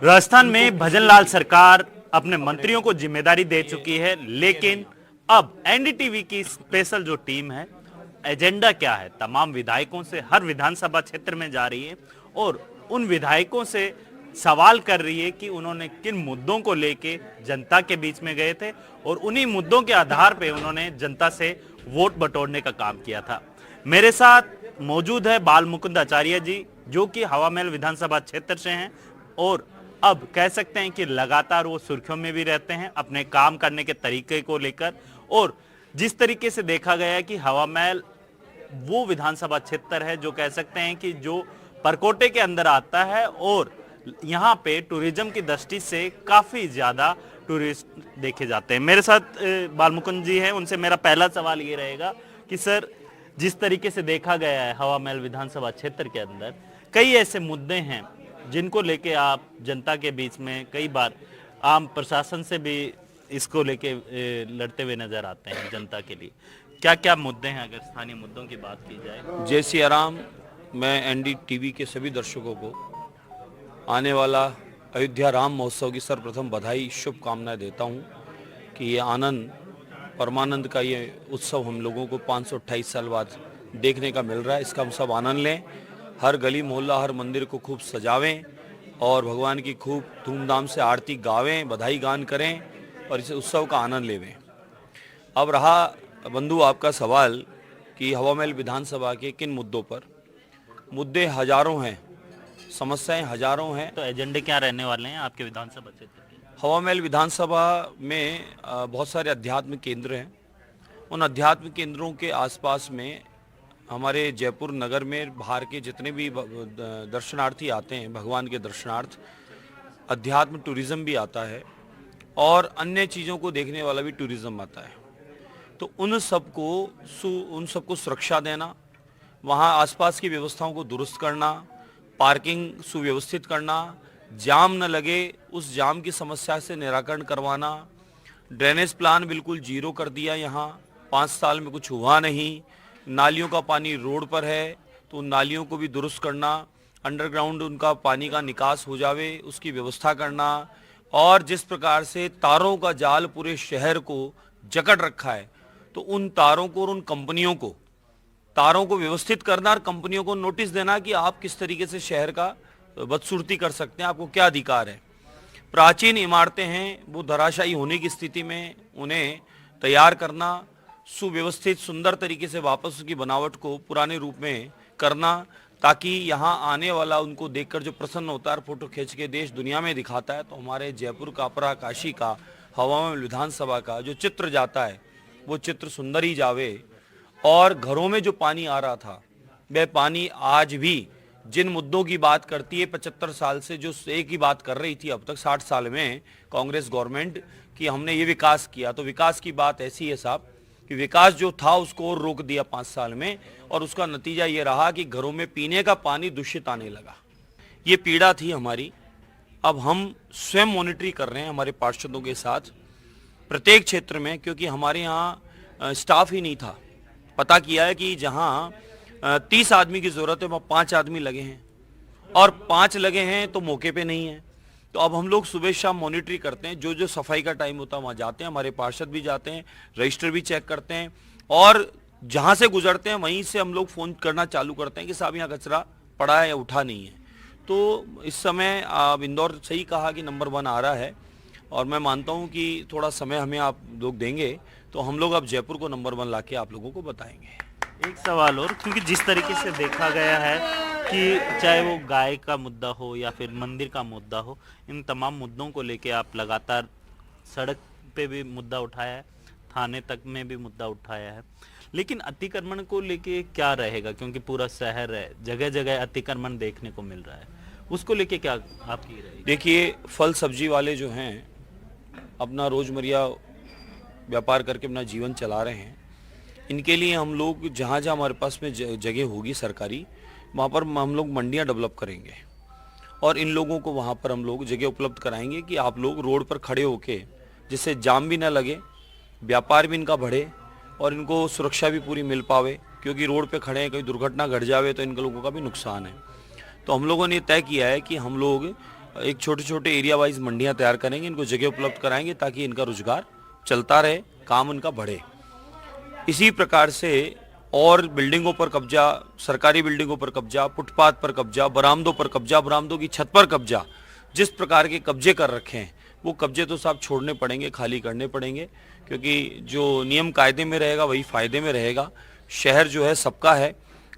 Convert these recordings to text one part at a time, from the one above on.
राजस्थान में भजनलाल सरकार अपने मंत्रियों को जिम्मेदारी दे चुकी है, लेकिन अब एनडीटीवी की स्पेशल जो टीम है, एजेंडा क्या है, तमाम विधायकों से हर विधानसभा क्षेत्र में जा रही है और उन विधायकों से सवाल कर रही है कि उन्होंने किन मुद्दों को लेके जनता के बीच में गए थे और उन्हीं मुद्दों के आधार पे उन्होंने जनता से वोट बटोरने का काम किया था। मेरे साथ मौजूद है बाल मुकुंद आचार्य जी, जो कि हवा महल विधानसभा क्षेत्र से हैं और अब कह सकते हैं कि लगातार वो सुर्खियों में भी रहते हैं अपने काम करने के तरीके को लेकर। और जिस तरीके से देखा गया है कि हवा महल वो विधानसभा क्षेत्र है जो कह सकते हैं कि जो परकोटे के अंदर आता है और यहाँ पे टूरिज्म की दृष्टि से काफी ज्यादा टूरिस्ट देखे जाते हैं। मेरे साथ बालमुकुंद जी हैं, उनसे मेरा पहला सवाल ये रहेगा कि सर, जिस तरीके से देखा गया है हवा महल विधानसभा क्षेत्र के अंदर कई ऐसे मुद्दे हैं जिनको लेके आप जनता के बीच में कई बार आम प्रशासन से भी इसको लेके लड़ते हुए नजर आते हैं जनता के लिए। क्या क्या मुद्दे हैं अगर स्थानीय मुद्दों की बात की जाए? जय सिया राम। मैं एनडीटीवी के सभी दर्शकों को आने वाला अयोध्या राम महोत्सव की सर्वप्रथम बधाई शुभकामनाएं देता हूं कि ये आनंद परमानंद का ये उत्सव हम लोगों को 528 साल बाद देखने का मिल रहा है। इसका हम सब आनंद लें, हर गली मोहल्ला हर मंदिर को खूब सजावें और भगवान की खूब धूमधाम से आरती गावें, बधाई गान करें और इस उत्सव का आनंद लेवें। अब रहा बंधु आपका सवाल कि हवा महल विधानसभा के किन मुद्दों पर, मुद्दे हजारों हैं, समस्याएं हजारों हैं। तो एजेंडे क्या रहने वाले हैं आपके विधानसभा क्षेत्र के? हवा महल विधानसभा में बहुत सारे आध्यात्मिक केंद्र हैं। उन आध्यात्मिक केंद्रों के आसपास में हमारे जयपुर नगर में बाहर के जितने भी दर्शनार्थी आते हैं, भगवान के दर्शनार्थ, अध्यात्म टूरिज्म भी आता है और अन्य चीज़ों को देखने वाला भी टूरिज्म आता है। तो उन सबको सुरक्षा देना, वहाँ आसपास की व्यवस्थाओं को दुरुस्त करना, पार्किंग सुव्यवस्थित करना, जाम न लगे उस जाम की समस्या से निराकरण करवाना, ड्रेनेज प्लान बिल्कुल जीरो कर दिया, यहाँ 5 साल में कुछ हुआ नहीं, नालियों का पानी रोड पर है तो उन नालियों को भी दुरुस्त करना, अंडरग्राउंड उनका पानी का निकास हो जावे उसकी व्यवस्था करना, और जिस प्रकार से तारों का जाल पूरे शहर को जकड़ रखा है तो उन तारों को और उन कंपनियों को तारों को व्यवस्थित करना और कंपनियों को नोटिस देना कि आप किस तरीके से शहर का बदसूरती कर सकते हैं, आपको क्या अधिकार है। प्राचीन इमारतें हैं वो धराशायी होने की स्थिति में उन्हें तैयार करना, सुव्यवस्थित सुंदर तरीके से वापस उसकी बनावट को पुराने रूप में करना, ताकि यहाँ आने वाला उनको देखकर जो प्रसन्न होता है, फोटो खींच के देश दुनिया में दिखाता है, तो हमारे जयपुर का, पराकाशी का, हवा महल विधानसभा का जो चित्र जाता है वो चित्र सुंदर ही जावे। और घरों में जो पानी आ रहा था वह पानी आज भी जिन मुद्दों की बात करती है 75 साल से जो एक ही बात कर रही थी अब तक 60 साल में कांग्रेस गवर्नमेंट कि हमने ये विकास किया, तो विकास की बात ऐसी है साहब कि विकास जो था उसको और रोक दिया 5 साल में और उसका नतीजा ये रहा कि घरों में पीने का पानी दूषित आने लगा। ये पीड़ा थी हमारी। अब हम स्वयं मॉनिटरिंग कर रहे हैं हमारे पार्षदों के साथ प्रत्येक क्षेत्र में, क्योंकि हमारे यहाँ स्टाफ ही नहीं था। पता किया है कि जहाँ 30 आदमी की जरूरत है वहाँ 5 आदमी लगे हैं और 5 लगे हैं तो मौके पे नहीं है। तो अब हम लोग सुबह शाम मॉनिटरिंग करते हैं, जो जो सफाई का टाइम होता है वहाँ जाते हैं, हमारे पार्षद भी जाते हैं, रजिस्टर भी चेक करते हैं और जहाँ से गुजरते हैं वहीं से हम लोग फ़ोन करना चालू करते हैं कि साहब यहाँ कचरा पड़ा है या उठा नहीं है। तो इस समय इंदौर सही कहा कि नंबर 1 आ रहा है और मैं मानता हूँ कि थोड़ा समय हमें आप लोग देंगे तो हम लोग अब जयपुर को नंबर 1 ला के आप लोगों को बताएंगे। एक सवाल और, क्योंकि जिस तरीके से देखा गया है कि चाहे वो गाय का मुद्दा हो या फिर मंदिर का मुद्दा हो, इन तमाम मुद्दों को लेके आप लगातार सड़क पे भी मुद्दा उठाया है, थाने तक में भी मुद्दा उठाया है, लेकिन अतिक्रमण को लेके क्या रहेगा? क्योंकि पूरा शहर है, जगह जगह अतिक्रमण देखने को मिल रहा है, उसको लेके क्या आपकी रहेगी? देखिए, फल सब्जी वाले जो हैं अपना रोजमर्रा व्यापार करके अपना जीवन चला रहे हैं, इनके लिए हम लोग जहाँ जहाँ हमारे पास में जगह होगी सरकारी, वहाँ पर हम लोग मंडियाँ डेवलप करेंगे और इन लोगों को वहाँ पर हम लोग जगह उपलब्ध कराएंगे कि आप लोग रोड पर खड़े होके, जिससे जाम भी ना लगे, व्यापार भी इनका बढ़े और इनको सुरक्षा भी पूरी मिल पावे, क्योंकि रोड पे खड़े हैं, कहीं दुर्घटना घट जावे तो इन लोगों का भी नुकसान है। तो हम लोगों ने तय किया है कि हम लोग एक छोटे छोटे एरिया वाइज मंडियां तैयार करेंगे, इनको जगह उपलब्ध कराएंगे ताकि इनका रोजगार चलता रहे, काम उनका बढ़े। इसी प्रकार से और बिल्डिंगों पर कब्जा, सरकारी बिल्डिंगों पर कब्जा, फुटपाथ पर कब्जा, बरामदों पर कब्जा, बरामदों की छत पर कब्जा, जिस प्रकार के कब्जे कर रखे हैं वो कब्जे तो साहब छोड़ने पड़ेंगे, खाली करने पड़ेंगे, क्योंकि जो नियम कायदे में रहेगा वही फायदे में रहेगा। शहर जो है सबका है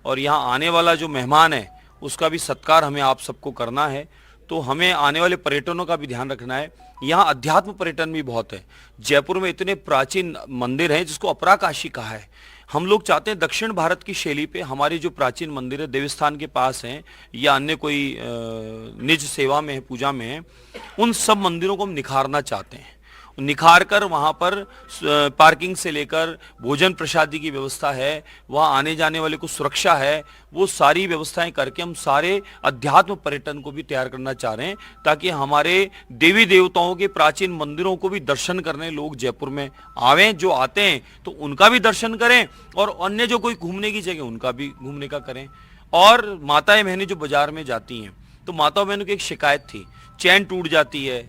और यहाँ आने वाला जो मेहमान है उसका भी सत्कार हमें आप सबको करना है। तो हमें आने वाले पर्यटनों का भी ध्यान रखना है। यहाँ अध्यात्म पर्यटन भी बहुत है। जयपुर में इतने प्राचीन मंदिर हैं जिसको अपराकाशी कहा है। हम लोग चाहते हैं दक्षिण भारत की शैली पे हमारे जो प्राचीन मंदिर है देवस्थान के पास हैं या अन्य कोई निज सेवा में है, पूजा में है, उन सब मंदिरों को हम निखारना चाहते हैं। निखार कर वहाँ पर पार्किंग से लेकर भोजन प्रसादी की व्यवस्था है, वहाँ आने जाने वाले को सुरक्षा है, वो सारी व्यवस्थाएं करके हम सारे अध्यात्म पर्यटन को भी तैयार करना चाह रहे हैं ताकि हमारे देवी देवताओं के प्राचीन मंदिरों को भी दर्शन करने लोग जयपुर में आवें। जो आते हैं तो उनका भी दर्शन करें और अन्य जो कोई घूमने की जगह उनका भी घूमने का करें। और माताएं बहनें जो बाजार में जाती हैं तो माताओं बहनों की एक शिकायत थी, चैन टूट जाती है,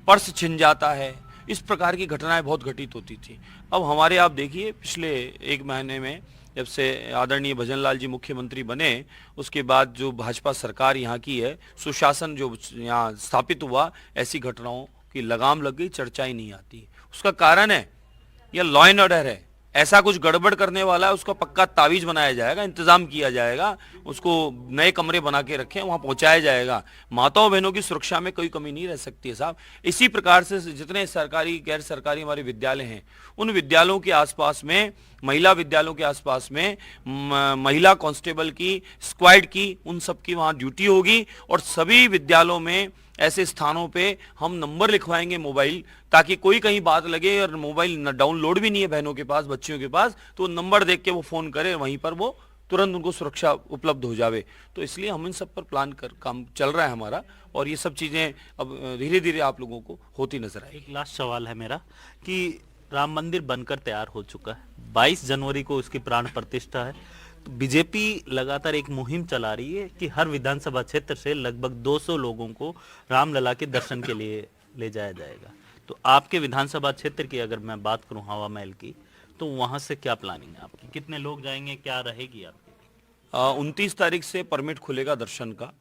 पर्स छिन जाता है, इस प्रकार की घटनाएं बहुत घटित होती थी। अब हमारे आप देखिए पिछले एक महीने में जब से आदरणीय भजनलाल जी मुख्यमंत्री बने उसके बाद जो भाजपा सरकार यहाँ की है, सुशासन जो यहाँ स्थापित हुआ, ऐसी घटनाओं की लगाम लग गई, चर्चा ही नहीं आती। उसका कारण है यह लॉ एंड ऑर्डर है। ऐसा कुछ गड़बड़ करने वाला है उसका पक्का तावीज बनाया जाएगा, इंतजाम किया जाएगा, उसको नए कमरे बना के रखें, वहां पहुंचाया जाएगा। माताओं बहनों की सुरक्षा में कोई कमी नहीं रह सकती है साहब। इसी प्रकार से जितने सरकारी गैर सरकारी हमारे विद्यालय हैं उन विद्यालयों के आसपास में, महिला विद्यालयों के आसपास में महिला कांस्टेबल की, स्क्वाड की, उन सब की वहां ड्यूटी होगी। और सभी विद्यालयों में ऐसे स्थानों पे हम नंबर लिखवाएंगे मोबाइल, ताकि कोई कहीं बात लगे और मोबाइल डाउनलोड भी नहीं है बहनों के पास, बच्चियों के पास, तो नंबर देख के वो फोन करे, वहीं पर वो तुरंत उनको सुरक्षा उपलब्ध हो जावे। तो इसलिए हम इन सब पर प्लान कर काम चल रहा है हमारा और ये सब चीजें अब धीरे धीरे आप लोगों को होती नजर आएगी। एक लास्ट सवाल है मेरा कि राम मंदिर बनकर तैयार हो चुका है, 22 जनवरी को उसकी प्राण प्रतिष्ठा है। तो बीजेपी लगातार एक मुहिम चला रही है कि हर विधानसभा क्षेत्र से लगभग 200 लोगों को रामलला के दर्शन के लिए ले जाया जाएगा। तो आपके विधानसभा क्षेत्र की अगर मैं बात करूं हवा महल की, तो वहां से क्या प्लानिंग है आपकी, कितने लोग जाएंगे, क्या रहेगी आपकी? 29 तारीख से परमिट खुलेगा दर्शन का।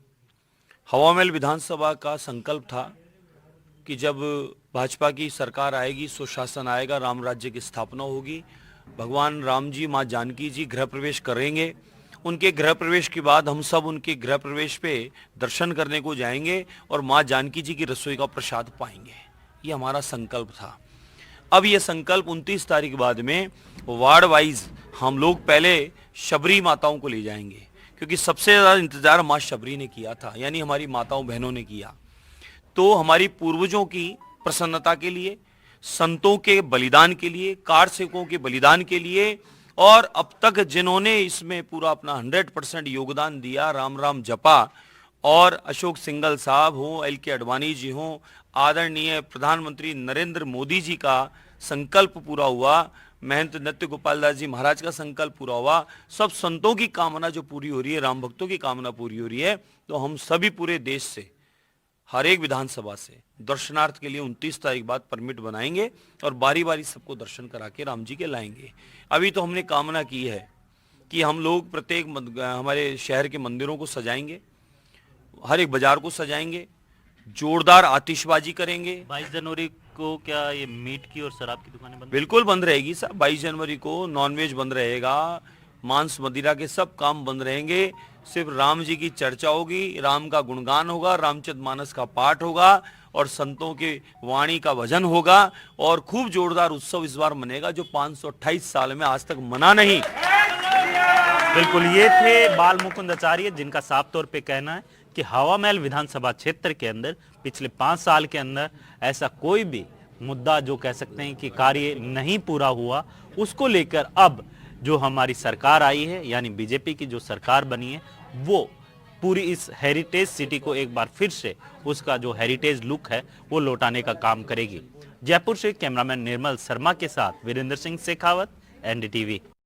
हवा महल विधानसभा का संकल्प था कि जब भाजपा की सरकार आएगी, सुशासन आएगा, राम राज्य की स्थापना होगी, भगवान राम जी, माँ जानकी जी गृह प्रवेश करेंगे। उनके गृह प्रवेश के बाद हम सब उनके गृह प्रवेश पे दर्शन करने को जाएंगे और माँ जानकी जी की रसोई का प्रसाद पाएंगे। ये हमारा संकल्प था। अब ये संकल्प 29 तारीख बाद में वार्ड वाइज हम लोग पहले शबरी माताओं को ले जाएंगे, क्योंकि सबसे ज़्यादा इंतजार माँ शबरी ने किया था, यानी हमारी माताओं बहनों ने किया। तो हमारी पूर्वजों की प्रसन्नता के लिए, संतों के बलिदान के लिए, कार सेवकों के बलिदान के लिए, और अब तक जिन्होंने इसमें पूरा अपना 100% योगदान दिया, राम राम जपा, और अशोक सिंघल साहब हों, एल.के. आडवाणी जी हों, आदरणीय प्रधानमंत्री नरेंद्र मोदी जी का संकल्प पूरा हुआ, महंत नृत्य गोपाल दास जी महाराज का संकल्प पूरा हुआ, सब संतों की कामना जो पूरी हो रही है, राम भक्तों की कामना पूरी हो रही है। तो हम सभी पूरे देश से, हर एक विधानसभा से दर्शनार्थ के लिए 29 तारीख बाद परमिट बनाएंगे और बारी बारी सबको दर्शन करा के राम जी के लाएंगे। अभी तो हमने कामना की है कि हम लोग प्रत्येक हमारे शहर के मंदिरों को सजाएंगे, हर एक बाजार को सजाएंगे, जोरदार आतिशबाजी करेंगे। 22 जनवरी को क्या ये मीट की और शराब की दुकानें बंद? बिल्कुल बंद रहेगी साहब। 22 जनवरी को नॉनवेज बंद रहेगा, मांस मदिरा के सब काम बंद रहेंगे। सिर्फ राम जी की चर्चा होगी, राम का गुणगान होगा, रामचरितमानस का पाठ होगा और संतों की वाणी का भजन होगा और खूब जोरदार उत्सव इस बार मनेगा जो 528 साल में आज तक मना नहीं। बिल्कुल, ये थे बाल मुकुंद आचार्य, जिनका साफ तौर पे कहना है कि हवा महल विधानसभा क्षेत्र के अंदर पिछले 5 साल के अंदर ऐसा कोई भी मुद्दा जो कह सकते हैं कि कार्य नहीं पूरा हुआ, उसको लेकर अब जो हमारी सरकार आई है, यानी बीजेपी की जो सरकार बनी है, वो पूरी इस हेरिटेज सिटी को एक बार फिर से उसका जो हेरिटेज लुक है वो लौटाने का काम करेगी। जयपुर से कैमरामैन निर्मल शर्मा के साथ वीरेंद्र सिंह शेखावत, एनडीटीवी।